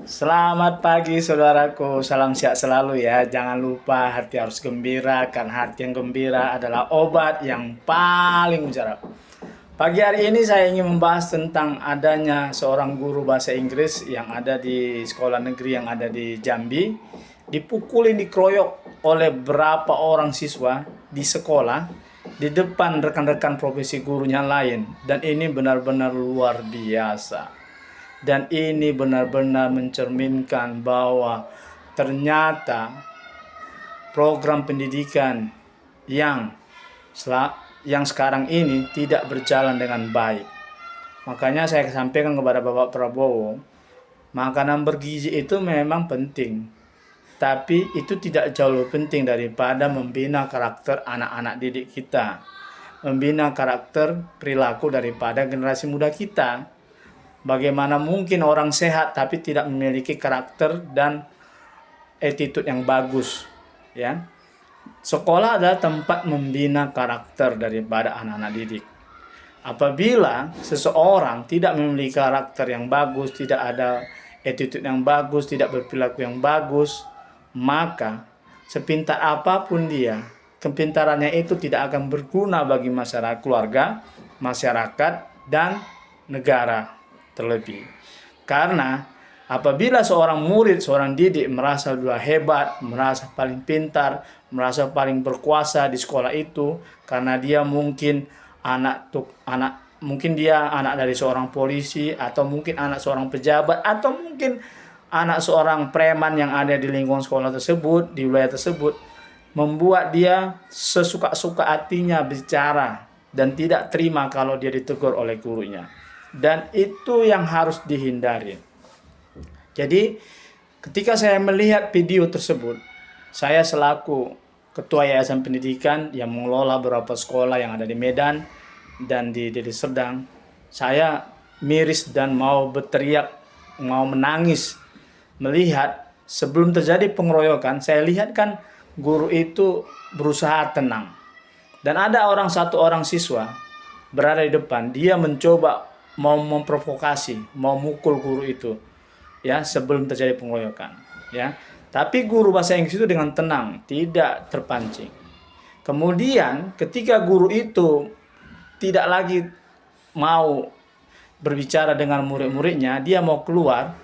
Selamat pagi saudaraku, salam sehat selalu ya. Jangan lupa hati harus gembira, karena hati yang gembira adalah obat yang paling mujarab. Pagi hari ini saya ingin membahas tentang adanya seorang guru bahasa Inggris yang ada di sekolah negeri yang ada di Jambi. Dipukulin, dikeroyok oleh berapa orang siswa di sekolah di depan rekan-rekan profesi gurunya lain. Dan ini benar-benar luar biasa. Dan ini benar-benar mencerminkan bahwa ternyata program pendidikan yang yang sekarang ini tidak berjalan dengan baik. Makanya saya sampaikan kepada Bapak Prabowo, makanan bergizi itu memang penting, tapi itu tidak jauh lebih penting daripada membina karakter anak-anak didik kita, membina karakter perilaku daripada generasi muda kita. Bagaimana mungkin orang sehat tapi tidak memiliki karakter dan attitude yang bagus, ya. Sekolah adalah tempat membina karakter daripada anak-anak didik. Apabila seseorang tidak memiliki karakter yang bagus, tidak ada attitude yang bagus, tidak berperilaku yang bagus, maka sepintar apapun dia, kepintarannya itu tidak akan berguna bagi masyarakat, keluarga, masyarakat, dan negara terlebih. Karena apabila seorang murid, seorang didik merasa sudah hebat, merasa paling pintar, merasa paling berkuasa di sekolah itu, karena dia mungkin mungkin dia anak dari seorang polisi, atau mungkin anak seorang pejabat, atau mungkin anak seorang preman yang ada di lingkungan sekolah tersebut, di wilayah tersebut, membuat dia sesuka-suka hatinya bicara dan tidak terima kalau dia ditegur oleh gurunya. Dan itu yang harus dihindari. Jadi ketika saya melihat video tersebut, saya selaku ketua yayasan pendidikan yang mengelola beberapa sekolah yang ada di Medan dan di Deli Serdang, saya miris dan mau berteriak, mau menangis melihat sebelum terjadi pengeroyokan. Saya lihat kan guru itu berusaha tenang, dan ada satu orang siswa berada di depan, dia mencoba mau memprovokasi, mau mukul guru itu, ya, sebelum terjadi pengeroyokan, ya. Tapi guru bahasa Inggris itu dengan tenang, tidak terpancing. Kemudian ketika guru itu tidak lagi mau berbicara dengan murid-muridnya, dia mau keluar,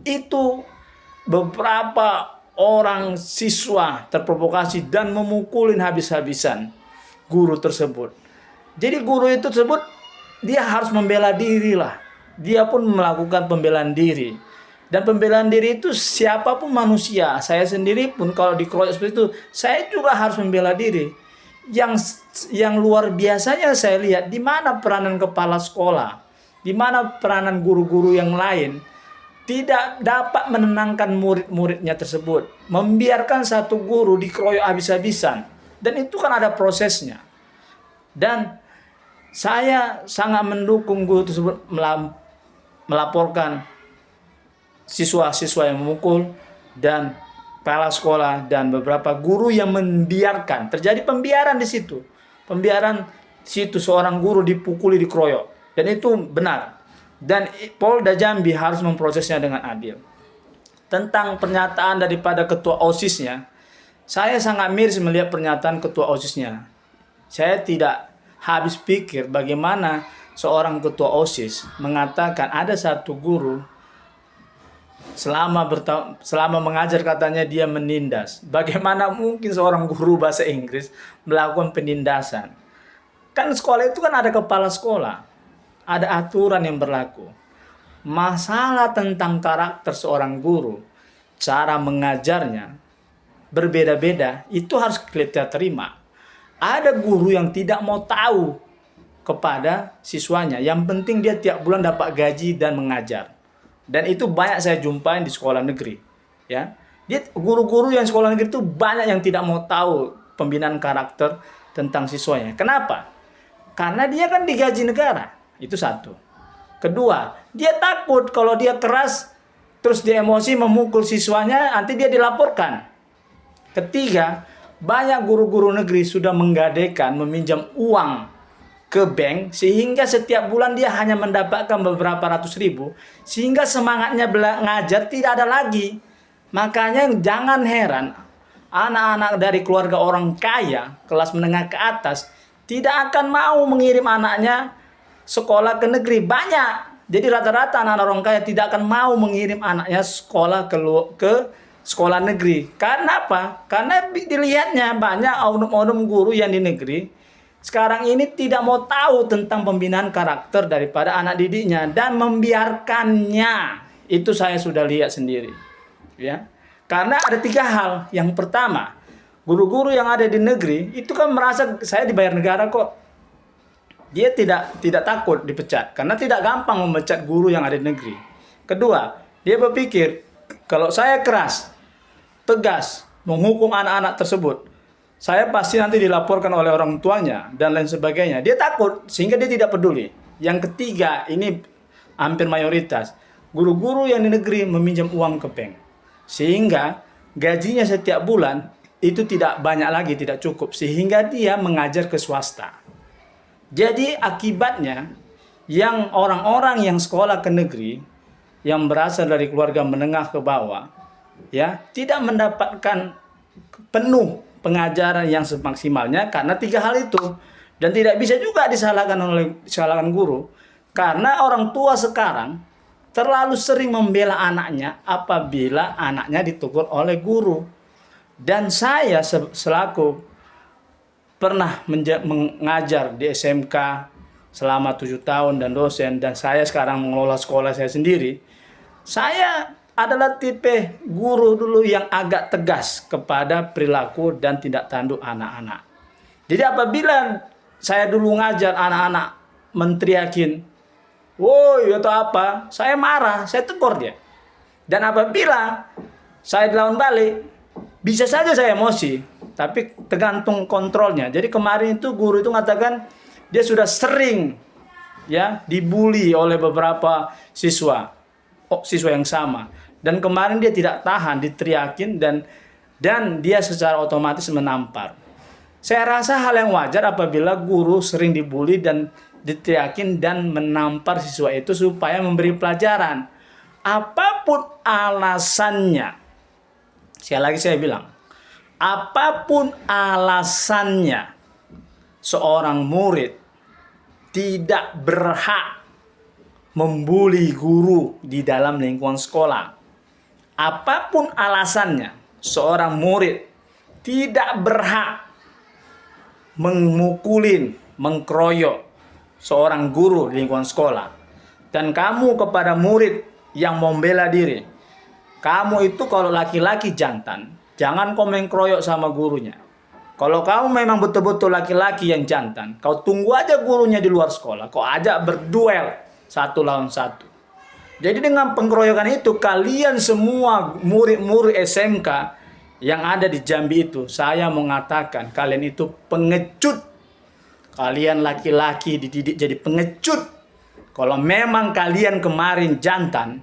itu beberapa orang siswa terprovokasi dan memukulin habis-habisan guru tersebut. Jadi guru itu tersebut dia harus membela diri lah. Dia pun melakukan pembelaan diri. Dan pembelaan diri itu siapapun manusia. Saya sendiri pun kalau dikeroyok seperti itu, saya juga harus membela diri. Yang luar biasanya saya lihat, di mana peranan kepala sekolah, di mana peranan guru-guru yang lain tidak dapat menenangkan murid-muridnya tersebut, membiarkan satu guru dikeroyok habis-habisan. Dan itu kan ada prosesnya. Dan saya sangat mendukung guru tersebut melaporkan siswa-siswa yang memukul, dan kepala sekolah dan beberapa guru yang membiarkan terjadi pembiaran di situ. Pembiaran di situ, seorang guru dipukuli, dikeroyok. Dan itu benar. Dan Polda Jambi harus memprosesnya dengan adil. Tentang pernyataan daripada ketua OSIS-nya, saya sangat miris melihat pernyataan ketua OSIS-nya. Saya tidak habis pikir bagaimana seorang ketua OSIS mengatakan ada satu guru selama mengajar katanya dia menindas. Bagaimana mungkin seorang guru bahasa Inggris melakukan penindasan? Kan sekolah itu kan ada kepala sekolah, ada aturan yang berlaku. Masalah tentang karakter seorang guru, cara mengajarnya berbeda-beda, itu harus kita terima. Ada guru yang tidak mau tahu kepada siswanya. Yang penting dia tiap bulan dapat gaji dan mengajar. Dan itu banyak saya jumpai di sekolah negeri. Ya, guru-guru yang sekolah negeri itu banyak yang tidak mau tahu pembinaan karakter tentang siswanya. Kenapa? Karena dia kan digaji negara. Itu satu. Kedua, dia takut kalau dia keras terus dia emosi memukul siswanya, nanti dia dilaporkan. Ketiga, banyak guru-guru negeri sudah menggadaikan, meminjam uang ke bank, sehingga setiap bulan dia hanya mendapatkan beberapa ratus ribu, sehingga semangatnya ngajar tidak ada lagi. Makanya jangan heran anak-anak dari keluarga orang kaya, kelas menengah ke atas, tidak akan mau mengirim anaknya sekolah ke negeri. Banyak. Jadi rata-rata anak-anak orang kaya tidak akan mau mengirim anaknya sekolah ke sekolah negeri. Karena apa? Karena dilihatnya banyak oknum-oknum guru yang di negeri sekarang ini tidak mau tahu tentang pembinaan karakter daripada anak didiknya dan membiarkannya. Itu saya sudah lihat sendiri. Ya. Karena ada 3 hal. Yang pertama, guru-guru yang ada di negeri itu kan merasa saya dibayar negara kok. Dia tidak takut dipecat karena tidak gampang memecat guru yang ada di negeri. Kedua, dia berpikir kalau saya keras, tegas menghukum anak-anak tersebut, saya pasti nanti dilaporkan oleh orang tuanya dan lain sebagainya. Dia takut sehingga dia tidak peduli. Yang ketiga, ini hampir mayoritas, guru-guru yang di negeri meminjam uang ke bank. Sehingga gajinya setiap bulan itu tidak banyak lagi, tidak cukup. Sehingga dia mengajar ke swasta. Jadi akibatnya yang orang-orang yang sekolah ke negeri, yang berasal dari keluarga menengah ke bawah, ya tidak mendapatkan penuh pengajaran yang semaksimalnya karena 3 hal itu. Dan tidak bisa juga disalahkan guru karena orang tua sekarang terlalu sering membela anaknya apabila anaknya ditegur oleh guru. Dan saya selaku pernah mengajar di SMK selama 7 tahun dan dosen, dan saya sekarang mengelola sekolah saya sendiri. Saya adalah tipe guru dulu yang agak tegas kepada perilaku dan tindak tanduk anak-anak. Jadi apabila saya dulu ngajar anak-anak menteriakin, woi atau apa, saya marah, saya tegur dia. Dan apabila saya dilawan balik, bisa saja saya emosi, tapi tergantung kontrolnya. Jadi kemarin itu guru itu mengatakan dia sudah sering ya dibully oleh beberapa siswa yang sama. Dan kemarin dia tidak tahan, diteriakin dan dia secara otomatis menampar. Saya rasa hal yang wajar apabila guru sering dibully dan diteriakin dan menampar siswa itu supaya memberi pelajaran. Apapun alasannya. Sekali lagi saya bilang, apapun alasannya, seorang murid tidak berhak membuli guru di dalam lingkungan sekolah. Apapun alasannya, seorang murid tidak berhak memukulin, mengkeroyok seorang guru di lingkungan sekolah. Dan kamu kepada murid yang membela diri, kamu itu kalau laki-laki jantan, jangan kau mengkeroyok sama gurunya. Kalau kamu memang betul-betul laki-laki yang jantan, kau tunggu aja gurunya di luar sekolah. Kau ajak berduel 1 lawan 1. Jadi dengan pengkeroyokan itu, kalian semua murid-murid SMK yang ada di Jambi itu, saya mengatakan kalian itu pengecut. Kalian laki-laki dididik jadi pengecut. Kalau memang kalian kemarin jantan,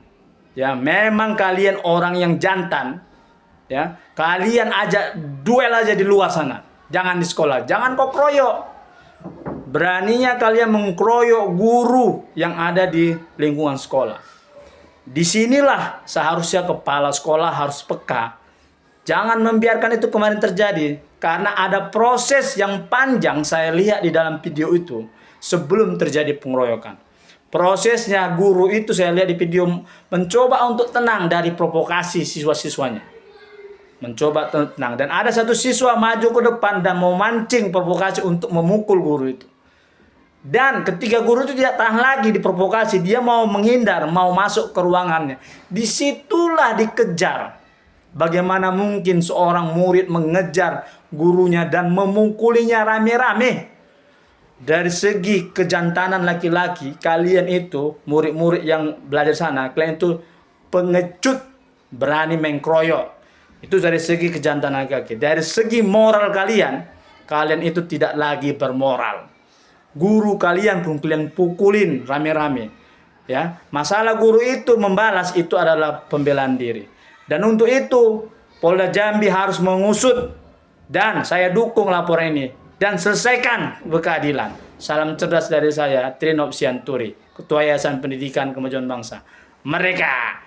ya memang kalian orang yang jantan, ya kalian ajak duel aja di luar sana, jangan di sekolah, jangan kau keroyok. Beraninya kalian mengkeroyok guru yang ada di lingkungan sekolah. Disinilah seharusnya kepala sekolah harus peka. Jangan membiarkan itu kemarin terjadi, karena ada proses yang panjang saya lihat di dalam video itu sebelum terjadi pengeroyokan. Prosesnya guru itu saya lihat di video mencoba untuk tenang dari provokasi siswa-siswanya. Mencoba tenang. Dan ada satu siswa maju ke depan dan memancing provokasi untuk memukul guru itu. Dan ketika guru itu tidak tahan lagi diprovokasi, dia mau menghindar, mau masuk ke ruangannya. Disitulah dikejar. Bagaimana mungkin seorang murid mengejar gurunya dan memukulinya rame-rame? Dari segi kejantanan laki-laki, kalian itu murid-murid yang belajar sana, kalian itu pengecut, berani mengkeroyok. Itu dari segi kejantanan laki-laki. Dari segi moral kalian, kalian itu tidak lagi bermoral. Guru kalian pun kalian pukulin rame-rame. Ya, masalah guru itu membalas itu adalah pembelaan diri. Dan untuk itu Polda Jambi harus mengusut, dan saya dukung laporan ini dan selesaikan berkeadilan. Salam cerdas dari saya, Trinop Sianturi, Ketua Yayasan Pendidikan Kemajuan Bangsa. Mereka